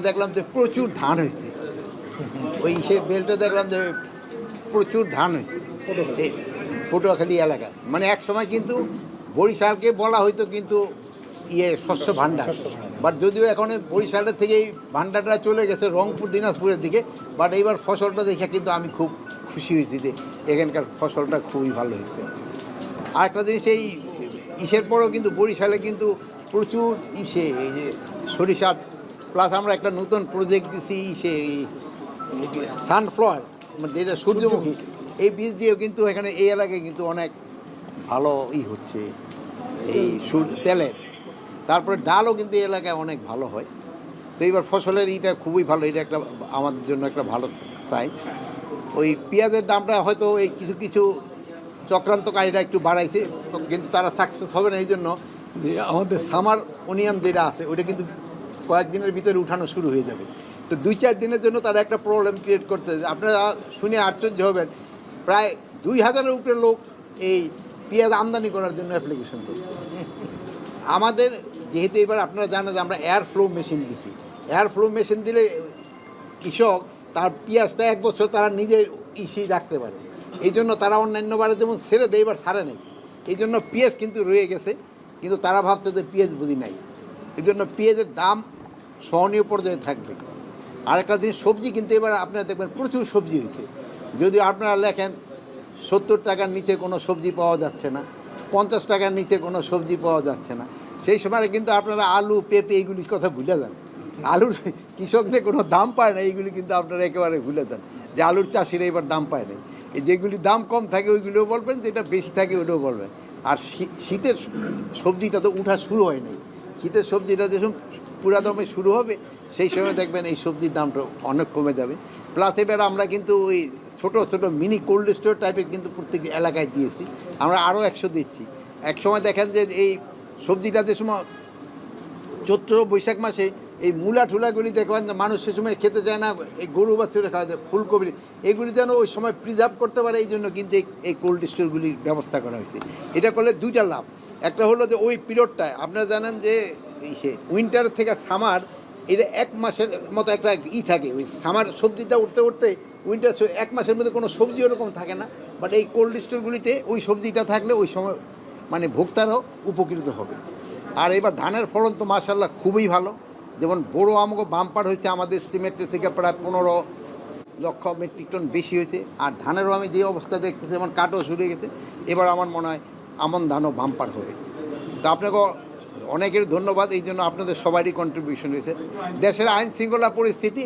দেখলাম যে প্রচুর ধান হয়েছে। ওই সে বেলটা দেখলাম যে প্রচুর ধান হয়েছে এই পটুয়াখালী এলাকায়। মানে এক সময় কিন্তু বরিশালকে বলা হয়তো কিন্তু শস্য ভাণ্ডার, বাট যদিও এখন বরিশালের থেকে এই ভাণ্ডারটা চলে গেছে রংপুর দিনাজপুরের দিকে। বাট এইবার ফসলটা দেখে কিন্তু আমি খুব খুশি হয়েছি যে এখানকার ফসলটা খুবই ভালো হয়েছে। আর একটা জিনিস, এই ইসের পরেও কিন্তু বরিশালে কিন্তু প্রচুর এই যে সরিষা, প্লাস আমরা একটা নতুন প্রজেক্ট দিছি সানফ্লাওয়ার, মানে যেটা সূর্যমুখী, এই বীজ দিয়েও কিন্তু এখানে এই এলাকায় কিন্তু অনেক ভালো হচ্ছে এই তেলের। তারপরে ডালও কিন্তু এই এলাকায় অনেক ভালো হয়। তো এইবার ফসলের খুবই ভালো, এটা একটা আমাদের জন্য একটা ভালো সাইন। ওই পেঁয়াজের দামটা হয়তো এই কিছু কিছু চক্রান্তকারীরা একটু বাড়াইছে, কিন্তু তারা সাকসেস হবে না। এই জন্য যে আমাদের সামার অনিয়ন যেটা আছে ওইটা কিন্তু কয়েকদিনের ভিতরে উঠানো শুরু হয়ে যাবে। তো 2-4 দিনের জন্য তারা একটা প্রবলেম ক্রিয়েট করতে, আপনারা শুনে আশ্চর্য হবেন, প্রায় 2000-এর উপরে লোক এই পেঁয়াজ আমদানি করার জন্য অ্যাপ্লিকেশন করছে। আমাদের যেহেতু এবার আপনারা জানেন যে আমরা এয়ার ফ্লো মেশিন দিছি, এয়ার ফ্লো মেশিন দিলে কৃষক তার পেঁয়াজটা 1 বছর তারা নিজের রাখতে পারে। এই জন্য তারা অন্যান্যবারে যেমন ছেড়ে দেয়, এবার ছাড়ে নেই। এই জন্য পেঁয়াজ কিন্তু রয়ে গেছে, কিন্তু তারা ভাবছে যে পেঁয়াজ বুঝি নাই। এই জন্য পেঁয়াজের দাম সহনীয় পর্যায়ে থাকবে। আরেকটা জিনিস, সবজি কিন্তু এবার আপনারা দেখবেন প্রচুর সবজি হয়েছে। যদি আপনারা লেখেন 70 টাকার নিচে কোনো সবজি পাওয়া যাচ্ছে না, 50 টাকার নিচে কোনো সবজি পাওয়া যাচ্ছে না, সেই সময় কিন্তু আপনারা আলু পেঁপে এইগুলির কথা ভুলে যান। আলুর কৃষক যে কোনো দাম পায় না এইগুলি কিন্তু আপনারা একেবারে ভুলে যান, যে আলুর চাষিরা এবার দাম পায় না। এই যেগুলি দাম কম থাকে ওইগুলিও বলবেন, যেটা বেশি থাকে ওইটাও বলবেন। আর শীতের সবজিটা তো উঠা শুরু হয় নাই। শীতের সবজিটা যখন পুরা দমে শুরু হবে সেই সময় দেখবেন এই সবজির দামটা অনেক কমে যাবে। প্লাস এবার আমরা কিন্তু ওই ছোটো ছোটো মিনি কোল্ড স্টোর টাইপের কিন্তু প্রত্যেক এলাকায় দিয়েছি, আমরা আরও 100 দিচ্ছি। এক সময় দেখেন যে এই সবজিটা যে সময় চৈত্র বৈশাখ মাসে এই মূলা ঠুলাগুলি দেখবেন যে মানুষ সে সময় খেতে চায় না, এই গরু বাছুরে খাওয়া যায়, ফুলকপি এগুলি যেন ওই সময় প্রিজার্ভ করতে পারে, এই জন্য কিন্তু এই কোল্ড স্টোরগুলির ব্যবস্থা করা হয়েছে। এটা করলে 2টা লাভ। একটা হলো যে ওই পিরিয়ডটায় আপনারা জানেন যে উইন্টার থেকে সামার, এটা 1 মাসের মতো একটা থাকে। ওই সামার সবজিটা উঠতে উঠতে উইন্টার 1 মাসের মধ্যে কোনো সবজি ওরকম থাকে না। বাট এই কোল্ড স্টোরগুলিতে ওই সবজিটা থাকলে ওই সময় মানে ভোক্তারাও উপকৃত হবে। আর এবার ধানের ফলন তো মাশাআল্লাহ খুবই ভালো। যেমন বড় আমগো বাম্পার হয়েছে, আমাদের এস্টিমেটের থেকে প্রায় 15 লক্ষ মেট্রিক টন বেশি হয়েছে। আর ধানেরও আমি যে অবস্থা দেখতেছি, যেমন কাটও শুরু হয়ে গেছে। এবার আমার মনে হয় আমন ধানও বাম্পার হবে। তো আপনাকে অনেকের ধন্যবাদ, এই জন্য আপনাদের সবারই কন্ট্রিবিউশন রয়েছে। দেশের আইন শৃঙ্খলা পরিস্থিতি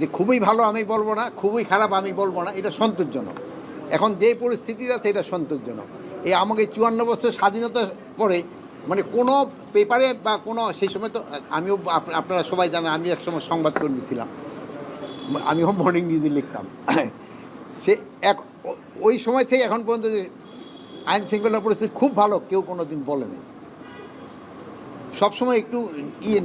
যে খুবই ভালো আমি বলবো না, খুবই খারাপ আমি বলবো না, এটা সন্তোষজনক। এখন যে পরিস্থিতিটা আছে এটা সন্তোষজনক। এই আমাকে 54 বছর স্বাধীনতার পরে মানে কোনো পেপারে বা কোনো, সেই সময় তো আমিও, আপনারা সবাই জানেন আমি একসময় সংবাদকর্মী ছিলাম, আমিও মর্নিং নিউজে লিখতাম। সে ওই সময় থেকে এখন পর্যন্ত যে আইন শৃঙ্খলার পরিস্থিতি খুব ভালো কেউ কোনো দিন বলেনি। সবসময় একটু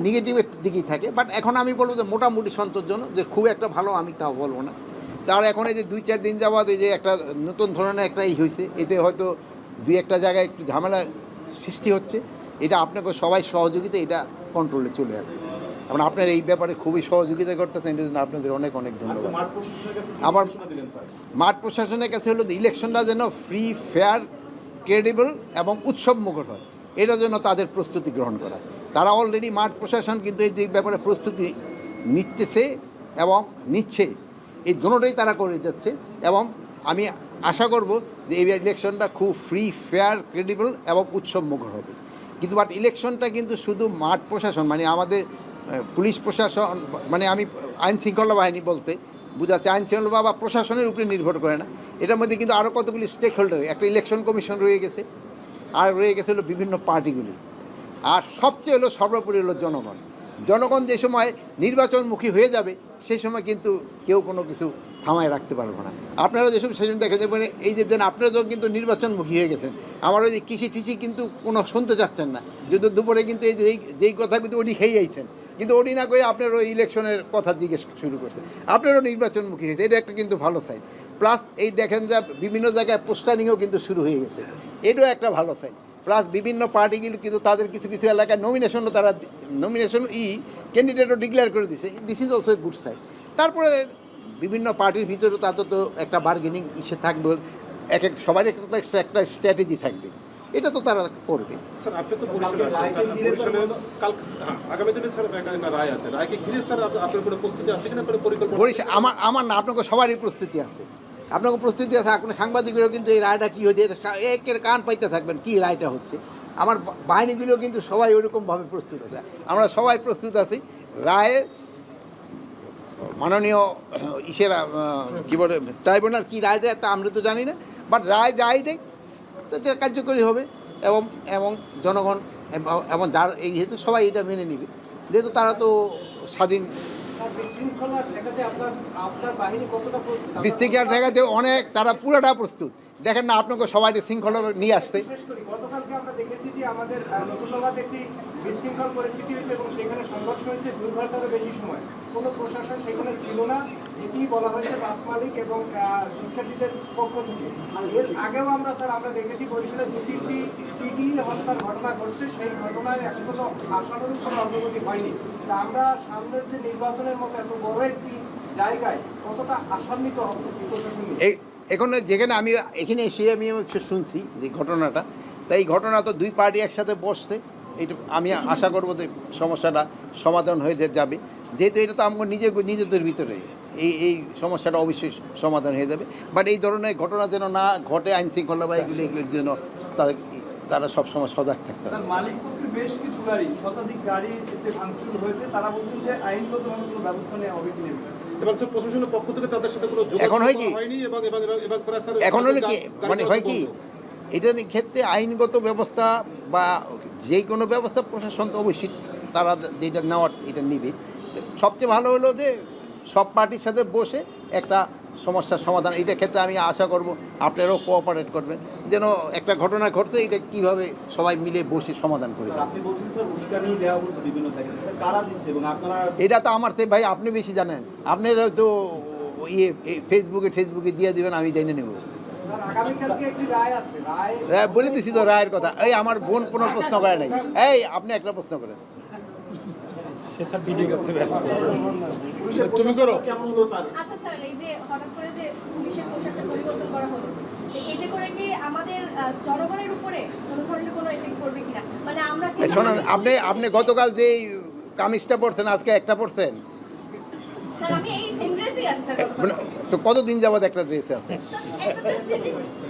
নেগেটিভের দিকেই থাকে, বাট এখন আমি বলবো যে মোটামুটি সন্তোষজনক, যে খুব একটা ভালো আমি তাও বলবো না। তার এখন এই যে 2-4 দিন যাওয়া এই যে একটা নতুন ধরনের একটা হয়েছে, এতে হয়তো 2-1টা জায়গায় একটু ঝামেলা সৃষ্টি হচ্ছে। এটা আপনাকে সবাই সহযোগিতা, এটা কন্ট্রোলে চলে আসবে। কারণ আপনার এই ব্যাপারে খুবই সহযোগিতা করতেছেন, এই জন্য আপনাদের অনেক অনেক ধন্যবাদ। আবার মাঠ প্রশাসনের কাছে হলো ইলেকশনটা যেন ফ্রি, ফেয়ার, ক্রেডিবল এবং উৎসবমুখর হয়, এটার জন্য তাদের প্রস্তুতি গ্রহণ করা। তারা অলরেডি মাঠ প্রশাসন কিন্তু এই ব্যাপারে প্রস্তুতি নিচ্ছে এবং নিচ্ছে, এই দুটোটাই তারা করে যাচ্ছে। এবং আমি আশা করব যে এই ইলেকশনটা খুব ফ্রি, ফেয়ার, ক্রেডিবল এবং উৎসবমুখর হবে। কিন্তু বাট ইলেকশনটা কিন্তু শুধু মাঠ প্রশাসন মানে আমাদের পুলিশ প্রশাসন, মানে আমি আইন শৃঙ্খলা বাহিনী বলতে বোঝাচ্ছে, আইন শৃঙ্খলা বা প্রশাসনের উপরে নির্ভর করে না। এটার মধ্যে কিন্তু আরও কতগুলি স্টেক হোল্ডার, একটা ইলেকশন কমিশন রয়ে গেছে, আর রয়ে গেছে হলো বিভিন্ন পার্টিগুলি, আর সবচেয়ে হলো সর্বোপরি হলো জনগণ। জনগণ যে সময় নির্বাচনমুখী হয়ে যাবে সেই সময় কিন্তু কেউ কোনো কিছু থামায় রাখতে পারবো না। আপনারা যেসব সেসব দেখে যাবেন, এই যে দেন আপনারা যখন কিন্তু নির্বাচনমুখী হয়ে গেছেন, আমার ওই যে কৃষি টিসি কিন্তু কোনো শুনতে চাচ্ছেন না, যদি দুপুরে কিন্তু এই যে যেই কথা কিন্তু ওটি খেয়ে যাইছেন, কিন্তু ওটি না করে আপনার ওই ইলেকশনের কথা জিজ্ঞেস শুরু করছেন, আপনারও নির্বাচনমুখী হয়েছে, এটা একটা কিন্তু ভালো সাইড। প্লাস এই দেখেন যে বিভিন্ন জায়গায় পোস্টারিংও কিন্তু শুরু হয়ে গেছে, এটাও একটা ভালো সাইড। প্লাস বিভিন্ন পার্টিগুলো কিন্তু তাদের কিছু কিছু এলাকায় নমিনেশনও তারা ক্যান্ডিডেটও ডিক্লেয়ার করে দিছে, this is also a good side. তারপরে বিভিন্ন পার্টির ভিতরে তাদের তো একটা বার্গেনিং ইসে থাকবে, সবার একটা স্ট্র্যাটেজি থাকবে, এটা তো তারা করবে। স্যার আপনি তো বরিশালে আছেন, স্যার বরিশালে কাল আগামী দিনে স্যার একটা রায় আছে, রায়কে ঘিরে স্যার আপনার কোনো প্রস্তুতি আছে কিনা, কোনো পরিকল্পনা? বরিশাল আমার না, আপনাকে সবারই প্রস্তুতি আছে, আপনাকে প্রস্তুতি আছে। আপনার সাংবাদিকরাও কিন্তু এই রায়টা কী হচ্ছে এটা একের কান পাইতে থাকবেন, কী রায়টা হচ্ছে। আমার বাহিনীগুলো কিন্তু সবাই ওইরকমভাবে প্রস্তুত আছে, আমরা সবাই প্রস্তুত আছি। রায়ের মাননীয় ইসেরা কী বলে ট্রাইব্যুনাল কী রায় দেয় তা আমরা তো জানি না, বাট রায় যাই দেয় তো এটা কার্যকরী হবে এবং এবং জনগণ এবং যার এই যেহেতু সবাই এটা মেনে নেবে, যেহেতু তারা তো স্বাধীন। বিশৃঙ্খলা ঠেকাতে অনেক তারা পুরোটা প্রস্তুত। দেখেন না, আপনাকে সবাই শৃঙ্খলা নিয়ে আসতে। গতকালকে আমরা দেখেছি যে আমাদের নতুনলাতে একটি বিশৃঙ্খল পরিস্থিতি হয়েছে এবং সেখানে সংঘর্ষ হয়েছে 2 ঘন্টারও বেশি সময়। কোনো প্রশাসন সেখানে ছিল না, এটি বলা হয়েছে বাস মালিক এবং শিক্ষার্থীদের পক্ষ থেকে। এর আগেও আমরা দেখেছি বরিশালে 2-3টি পিডি হত্যার ঘটনা ঘটছে, সেই ঘটনায় একশত আশানুরূপ কোনো অগ্রগতি হয়নি। তা আমরা সামনের যে নির্বাচনের মতো এত বড় একটি জায়গায় কতটা আশান্বিত হবে প্রশাসন? এখন যেখানে আমি এখানে এসে আমি একটু শুনছি যে ঘটনাটা, তাই এই ঘটনা তো 2 পার্টি একসাথে বসছে, এটা আমি আশা করবো যে সমস্যাটা সমাধান হয়ে যাবে, যেহেতু এটা তো আমার নিজেদের ভিতরে এই সমস্যাটা অবশ্যই সমাধান হয়ে যাবে। বাট এই ধরনের ঘটনা যেন না ঘটে, আইন শৃঙ্খলা বা এগুলির জন্য তারা সবসময় সজাগ থাকতে হবে। মালিক পক্ষের বেশ কিছু গাড়ি, শতাধিক গাড়ি এতে ভাঙচুর হয়েছে, তারা বলছেন যে আইনগতভাবে কোনো ব্যবস্থা নেওয়া হবে কি নেবে। এবং স্যার প্রশাসনের পক্ষ থেকে তাদের সাথে কোনো যোগাযোগ এখন হয় কি, হয়নি এবং এখন হলে কি মানে হয় কি, এটার ক্ষেত্রে আইনগত ব্যবস্থা বা যে কোনো ব্যবস্থা প্রশাসন তো অবশ্যই তারা যেটা নেওয়ার এটা নেবে। সবচেয়ে ভালো হলো যে সব পার্টির সাথে বসে একটা সমস্যার সমাধান, এইটার ক্ষেত্রে আমি আশা করব আপনারাও কোঅপারেট করবেন, যেন একটা ঘটনা ঘটছে এটা কীভাবে সবাই মিলে বসে সমাধান করে। আপনি বলছেন স্যার উস্কানি দেওয়া হচ্ছে বিভিন্ন জায়গায়, স্যার কারা দিচ্ছে এবং আপনারা? এটা তো আমার থেকে ভাই আপনি বেশি জানেন, আপনারা তো ফেসবুকে দিয়ে দেবেন, আমি জেনে নেব। বলে দিছি তো রায়ের কথা। এই আমার বোন কোনো প্রশ্ন করে নাই, এই আপনি একটা প্রশ্ন করেন। তুমি করো। আচ্ছা স্যার, এই যে হঠাৎ করে যে পুলিশের পোশাকটা পরিবর্তন করা হলো, এতে করে কি আমাদের জনগণের উপরে কোনো ধরনের কোনো এফেক্ট পড়বে কিনা? মানে আমরা শোনেন, আপনি গতকাল যে কামিজটা পরছেন আজকে একটা পরছেন, স্যার আমি এই সেম ড্রেসই আছে স্যার। তো কতদিন যাবত একটা ড্রেসে আছে?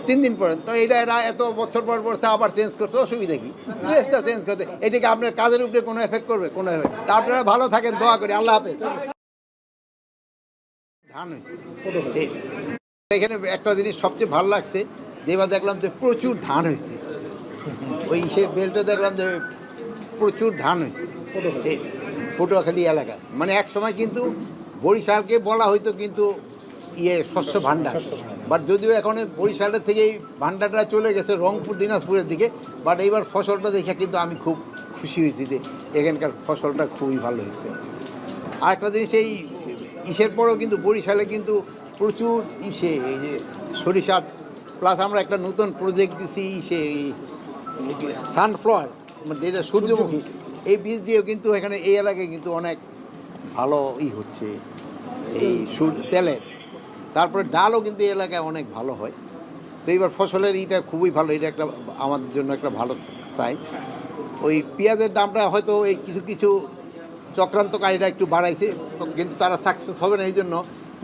3 দিন পরে তো এটা এরা এত বছর পর পরছে, আবার চেঞ্জ করছে, অসুবিধা কি? ড্রেসটা চেঞ্জ করতে এটাকে আপনার কাজের উপরে কোনো এফেক্ট করবে? কোনো এফেক্ট। তা আপনারা ভালো থাকেন, দোয়া করি, আল্লাহ হাফেজ। ধান হয়েছে এখানে একটা জিনিস সবচেয়ে ভালো লাগছে, যেবার দেখলাম যে প্রচুর ধান হয়েছে, ওই সে বেলটা দেখলাম যে প্রচুর ধান হয়েছে পটুয়াখালী এলাকায়। মানে এক সময় কিন্তু বরিশালকে বলা হয়তো কিন্তু শস্য ভাণ্ডার, বাট যদিও এখন বরিশালের থেকে এই ভাণ্ডারটা চলে গেছে রংপুর দিনাজপুরের দিকে, বাট এইবার ফসলটা দেখে কিন্তু আমি খুব খুশি হয়েছি যে এখানকার ফসলটা খুবই ভালো হয়েছে। আর একটা জিনিস, এই ইসের পরেও কিন্তু বরিশালে কিন্তু প্রচুর এই যে সরিষা, প্লাস আমরা একটা নতুন প্রজেক্ট দিছি সানফ্লাওয়ার, মানে যেটা সূর্যমুখী, এই বীজ দিয়েও কিন্তু এখানে এই এলাকায় কিন্তু অনেক ভালো হচ্ছে এই তেলের। তারপরে ডালও কিন্তু এই এলাকায় অনেক ভালো হয়। তো এইবার ফসলের খুবই ভালো, এটা একটা আমাদের জন্য একটা ভালো সাইন। ওই পেঁয়াজের দামটা হয়তো এই কিছু কিছু চক্রান্তকারীরা একটু বাড়াইছে, কিন্তু তারা সাকসেস হবে না, এই জন্য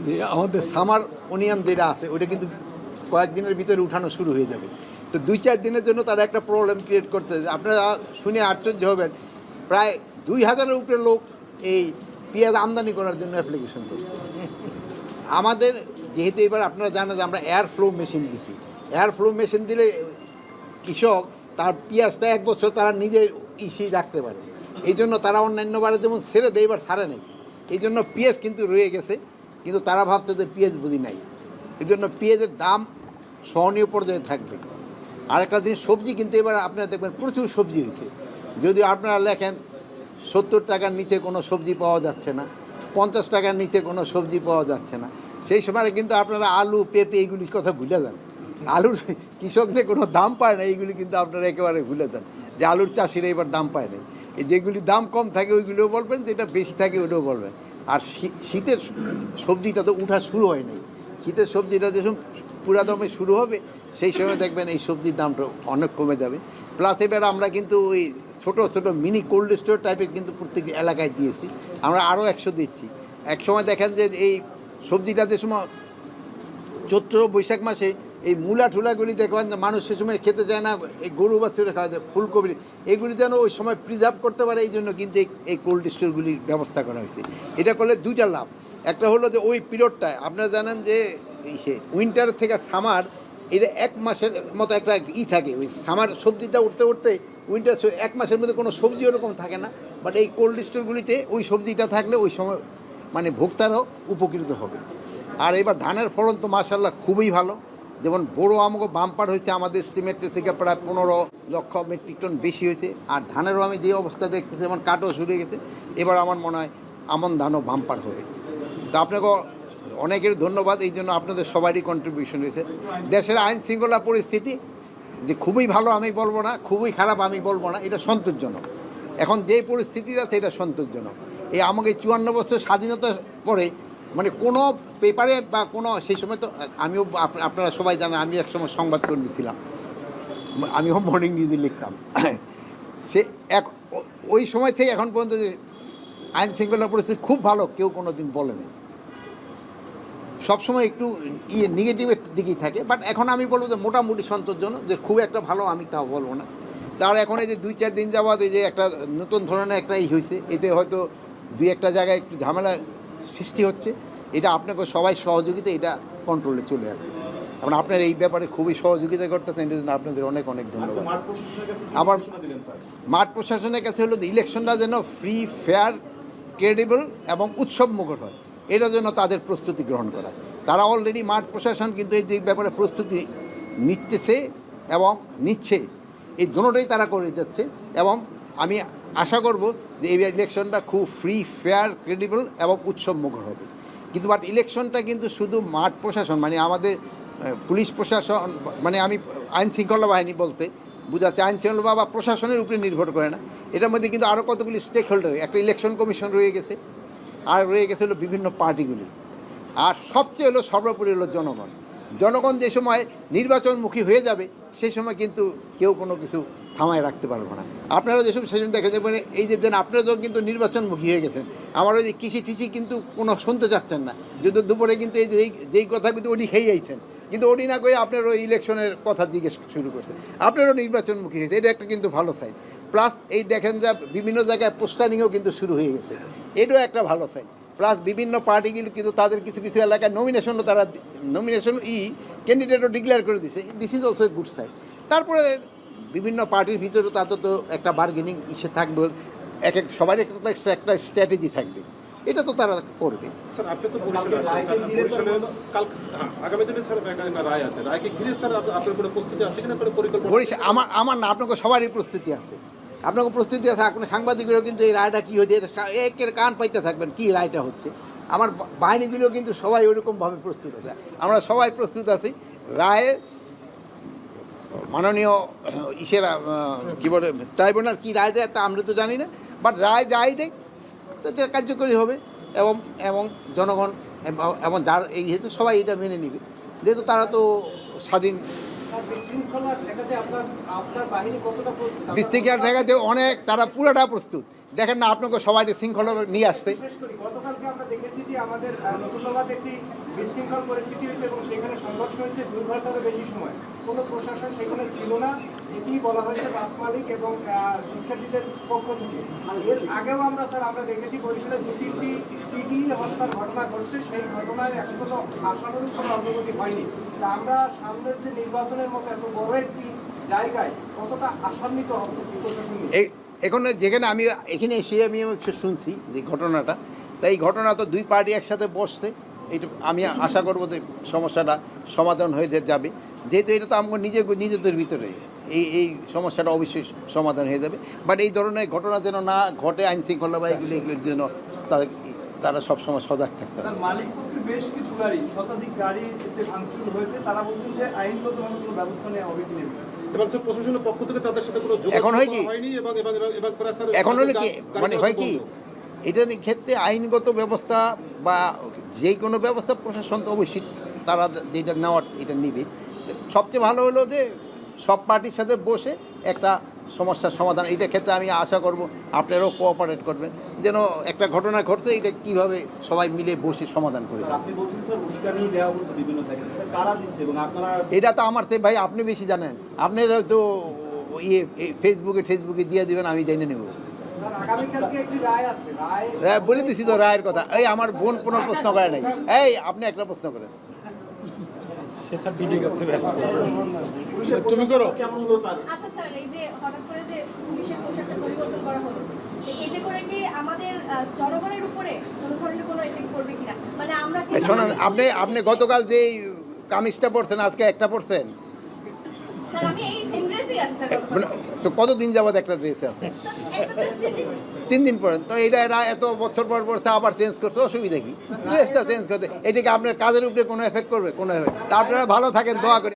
যে আমাদের সামার অনিয়ন যেটা আছে ওইটা কিন্তু কয়েকদিনের ভিতরে উঠানো শুরু হয়ে যাবে। তো 2-4 দিনের জন্য তারা একটা প্রবলেম ক্রিয়েট করতে, আপনারা শুনে আশ্চর্য হবেন, প্রায় 2000-এর উপরে লোক এই পেঁয়াজ আমদানি করার জন্য অ্যাপ্লিকেশন করছে। আমাদের যেহেতু এবার আপনারা জানেন যে আমরা এয়ার ফ্লো মেশিন দিছি, এয়ার ফ্লো মেশিন দিলে কৃষক তার পেঁয়াজটা 1 বছর তারা নিজের রাখতে পারে, এই জন্য তারা অন্যান্যবারে যেমন ছেড়ে দেয়, এবার ছাড়ে নেই, এই জন্য পেঁয়াজ কিন্তু রয়ে গেছে, কিন্তু তারা ভাবছে যে পেঁয়াজ বুঝি নাই, এই জন্য পেঁয়াজের দাম সহনীয় পর্যায়ে থাকবে। আরেকটা জিনিস, সবজি কিন্তু এবার আপনারা দেখবেন প্রচুর সবজি হয়েছে, যদিও আপনারা লেখেন 70 টাকার নিচে কোনো সবজি পাওয়া যাচ্ছে না, 50 টাকার নিচে কোনো সবজি পাওয়া যাচ্ছে না, সেই সময় কিন্তু আপনারা আলু পেঁপে এইগুলির কথা ভুলে যান। আলুর কৃষকদের কোনো দাম পায় না, এইগুলি কিন্তু আপনারা একেবারে ভুলে দেন যে আলুর চাষিরা এবার দাম পায় না। এই যেগুলি দাম কম থাকে ওইগুলোও বলবেন, যেটা বেশি থাকে ওটাও বলবেন। আর শীতের সবজিটা তো উঠা শুরু হয় নাই। শীতের সবজিটা যখন পুরা দমে শুরু হবে সেই সময় দেখবেন এই সবজির দামটা অনেক কমে যাবে। প্লাস এবার আমরা কিন্তু ওই ছোটো ছোটো মিনি কোল্ড স্টোর টাইপের কিন্তু প্রত্যেক এলাকায় দিয়েছি, আমরা আরও 100 দিচ্ছি। এক সময় দেখেন যে এই সবজিটা যে সময় চৈত্র বৈশাখ মাসে এই মূলা ঠুলাগুলি দেখবেন যে মানুষ সে সময় খেতে চায় না, এই গরু বাছুরে খাওয়া যায়, ফুলকপি এগুলি যেন ওই সময় প্রিজার্ভ করতে পারে, এই জন্য কিন্তু এই কোল্ড স্টোরগুলির ব্যবস্থা করা হয়েছে। এটা করলে দুইটা লাভ। একটা হলো যে ওই পিরিয়ডটায় আপনারা জানেন যে উইন্টার থেকে সামার, এটা 1 মাসের মতো একটা থাকে, ওই সামার সবজিটা উঠতে উঠতে উইন্টার 1 মাসের মধ্যে কোনো সবজি ওরকম থাকে না। বাট এই কোল্ড স্টোরগুলিতে ওই সবজিটা থাকলে ওই সময় মানে ভোক্তারাও উপকৃত হবে। আর এবার ধানের ফলন তো মাশাআল্লাহ খুবই ভালো। যেমন বড় আমগো বাম্পার হয়েছে, আমাদের এস্টিমেটের থেকে প্রায় 15 লক্ষ মেট্রিক টন বেশি হয়েছে। আর ধানেরও আমি যে অবস্থা দেখতেছি যেমন কাটও শুরু হয়ে গেছে, এবার আমার মনে হয় আমন ধানও বাম্পার হবে। তো আপনাকে অনেকের ধন্যবাদ, এই জন্য আপনাদের সবারই কন্ট্রিবিউশন রয়েছে। দেশের আইন শৃঙ্খলা পরিস্থিতি যে খুবই ভালো আমি বলবো না, খুবই খারাপ আমি বলবো না, এটা সন্তোষজনক। এখন যে পরিস্থিতিটা আছে এটা সন্তোষজনক। এই আমাকে 54 বছর স্বাধীনতার পরে মানে কোনো পেপারে বা কোনো, সেই সময় তো আমিও আপনারা সবাই জানেন আমি একসময় সংবাদকর্মী ছিলাম, আমিও মর্নিং নিউজে লিখতাম। সে ওই সময় থেকে এখন পর্যন্ত যে আইন শৃঙ্খলা পরিস্থিতি খুব ভালো কেউ কোনো দিন বলেনি। সবসময় একটু নেগেটিভের দিকেই থাকে, বাট এখন আমি বলবো যে মোটামুটি সন্তোষজনক, যে খুব একটা ভালো আমি তাও বলবো না। তার এখন এই যে 2-4 দিন যাওয়াত এই যে একটা নতুন ধরনের একটা হয়েছে, এতে হয়তো 2-1টা জায়গায় একটু ঝামেলা সৃষ্টি হচ্ছে। এটা আপনাকে সবাই সহযোগিতা এটা কন্ট্রোলে চলে আসবে। কারণ আপনার এই ব্যাপারে খুবই সহযোগিতা করতেছেন, এই জন্য আপনাদের অনেক অনেক ধন্যবাদ। আবার মাঠ প্রশাসনের কাছে হলো ইলেকশনটা যেন ফ্রি, ফেয়ার, ক্রেডিবল এবং উৎসবমুখর হয়, এটার জন্য তাদের প্রস্তুতি গ্রহণ করা। তারা অলরেডি মাঠ প্রশাসন কিন্তু এই ব্যাপারে প্রস্তুতি নিচ্ছে এবং নিচ্ছে, এই দুটোটাই তারা করে যাচ্ছে। এবং আমি আশা করব যে এই ইলেকশনটা খুব ফ্রি, ফেয়ার, ক্রেডিবল এবং উৎসবমুখর হবে। কিন্তু বাট ইলেকশনটা কিন্তু শুধু মাঠ প্রশাসন মানে আমাদের পুলিশ প্রশাসন মানে আমি আইন শৃঙ্খলা বাহিনী বলতে বোঝাচ্ছে, আইন শৃঙ্খলা বা প্রশাসনের উপরে নির্ভর করে না। এটার মধ্যে কিন্তু আরও কতগুলি স্টেক হোল্ডার, একটা ইলেকশন কমিশন রয়ে গেছে, আর রয়ে গেছে হলো বিভিন্ন পার্টিগুলি, আর সবচেয়ে হলো সর্বোপরি হলো জনগণ। জনগণ যে সময় নির্বাচনমুখী হয়ে যাবে সেই সময় কিন্তু কেউ কোনো কিছু থামায় রাখতে পারবো না। আপনারা যেসব সেজন্য দেখে যাবেন এই যে আপনারা যখন কিন্তু নির্বাচনমুখী হয়ে গেছেন, আমার ওই যে কৃষি টিসি কিন্তু কোনো শুনতে চাচ্ছেন না, যদি দুপুরে কিন্তু এই যে যেই কথা কিন্তু ওটি খেয়ে যাইছেন, কিন্তু ওটি না করে আপনার ওই ইলেকশনের কথা জিজ্ঞেস শুরু করছেন, আপনারও নির্বাচনমুখী হয়েছে, এটা একটা কিন্তু ভালো সাইড। প্লাস এই দেখেন যা বিভিন্ন জায়গায় পোস্টারিংও কিন্তু শুরু হয়ে গেছে, এটাও একটা ভালো সাইড। প্লাস বিভিন্ন পার্টিগুলো কিন্তু তাদের কিছু কিছু এলাকায় নমিনেশনও তারা ক্যান্ডিডেটও ডিক্লেয়ার করে দিছে, this is also a good side. তারপরে বিভিন্ন পার্টির ভিতরে তাদের তো একটা বার্গেনিং ইসে থাকবে, সবার একটা স্ট্র্যাটেজি থাকবে, এটা তো তারা করবে। স্যার আপনি তো বরিশালে আছেন, স্যার বরিশালে কাল আগামী দিনে স্যার একটা রায় আছে, রায়কে ঘিরে স্যার আপনার কোনো প্রস্তুতি আছে কিনা, কোনো পরিকল্পনা? বরিশাল আমার না, আপনাকে সবারই প্রস্তুতি আছে, আপনাকে প্রস্তুতি আছে। আপনার সাংবাদিকরাও কিন্তু এই রায়টা কী হচ্ছে এটা একের কান পাইতে থাকবেন, কী রায়টা হচ্ছে। আমার বাহিনীগুলো কিন্তু সবাই ওইরকমভাবে প্রস্তুত আছে, আমরা সবাই প্রস্তুত আছি। রায়ের মাননীয় ইসেরা কী বলে ট্রাইব্যুনাল কী রায় দেয় তা আমরা তো জানি না, বাট রায় যাই দেয় এটা কার্যকরী হবে এবং এবং জনগণ এবং যার এই যেহেতু সবাই এটা মেনে নেবে, যেহেতু তারা তো স্বাধীন। বিশৃঙ্খলা ঠেকাতে অনেক তারা পুরোটা প্রস্তুত, দেখেন না আপনাকে সবাই শৃঙ্খলা নিয়ে আসতে। গতকালকে আমরা দেখেছি যে আমাদের নতুনলাতে একটি বিশৃঙ্খল পরিস্থিতি হয়েছে এবং সেখানে সংঘর্ষ হয়েছে 2 ঘন্টারও বেশি সময়, কোনো প্রশাসন সেখানে ছিল না, এটি বলা হয়েছে বাস মালিক এবং শিক্ষার্থীদের পক্ষ থেকে। এর আগেও আমরা দেখেছি বরিশালে 2-3টি পিটি হত্যার ঘটনা ঘটছে, সেই ঘটনায় এখনো আশানুরূপ কোনো অগ্রগতি হয়নি। তা আমরা সামনের যে নির্বাচনের মতো এত বড় একটি জায়গায় কতটা আশান্বিত হবে প্রশাসন? এখন যেখানে আমি এখানে এসে আমি একটু শুনছি যে ঘটনাটা, তাই এই ঘটনা তো 2 পার্টি একসাথে বসছে, এটা আমি আশা করবো যে সমস্যাটা সমাধান হয়ে যাবে, যেহেতু এটা তো আমাকে নিজেদের ভিতরে এই সমস্যাটা অবশ্যই সমাধান হয়ে যাবে। বাট এই ধরনের ঘটনা যেন না ঘটে, আইন শৃঙ্খলা বাহিনীগুলো এগুলোর জন্য তারা সবসময় সজাগ থাকতে হবে। তার মালিক পক্ষের বেশ কিছু গাড়ি, শতাধিক গাড়িতে ভাঙচুর হয়েছে, তারা বলছেন যে আইনগতভাবে কোনো ব্যবস্থা নেওয়া হবে কিনা। এবং সে প্রশাসনের পক্ষ থেকে তাদের সাথে কোনো এখন হয় কি? হয়নি এবং প্রেসার এখন হলো কি মানে হয় কি এটার ক্ষেত্রে আইনগত ব্যবস্থা বা যে কোনো ব্যবস্থা প্রশাসন তো অবশ্যই তারা যেটা নেওয়ার এটা নিবে। সবচেয়ে ভালো হলো যে সব পার্টির সাথে বসে একটা সমস্যার সমাধান, এইটা ক্ষেত্রে আমি আশা করব আপনারাও কোঅপারেট করবেন যেন একটা ঘটনা ঘটছে এটা কিভাবে সবাই মিলে বসে সমাধান করে স্যার আপনি বলছেন স্যার উস্কানি দেওয়া হচ্ছে বিভিন্ন জায়গায়, স্যার কারা দিচ্ছে এবং আপনারা এটা তো আমার থেকে ভাই আপনি বেশি জানেন, আপনারা তো ইয়ে ফেসবুকে দিয়ে দিবেন, আমি জেনে নেব। স্যার আগামীকালকে একটি রায় আছে, হ্যাঁ বলে দিছি তো রায়ের কথা। এই আমার বোন কোনো প্রশ্ন করে নাই, এই আপনি একটা প্রশ্ন করেন। তুমি করো কেমন হলো স্যার? আচ্ছা স্যার, এই যে হঠাৎ করে যে পুলিশের পোশাকটা পরিবর্তন করা হলো, এতে করে কি আমাদের জনগণের উপরে কোনো ধরনের কোনো এফেক্ট পড়বে কিনা? মানে আমরা কি শোনেন, আপনি গতকাল যে কামিজটা পরছেন আজকে একটা পরছেন, স্যার আমি এই সেম ড্রেসই আছে স্যার গতকাল। মানে তো কতদিন যাবত একটা ড্রেসে আছে? একটা ড্রেস 3 দিন পরে তো এটা এরা এত বছর পর পরছে আবার চেঞ্জ করছে, অসুবিধা কি? ড্রেসটা চেঞ্জ করতে, এটাকে আপনার কাজের উপরে কোনো এফেক্ট করবে? কোনো এফেক্ট। তা আপনারা ভালো থাকেন, দোয়া করি।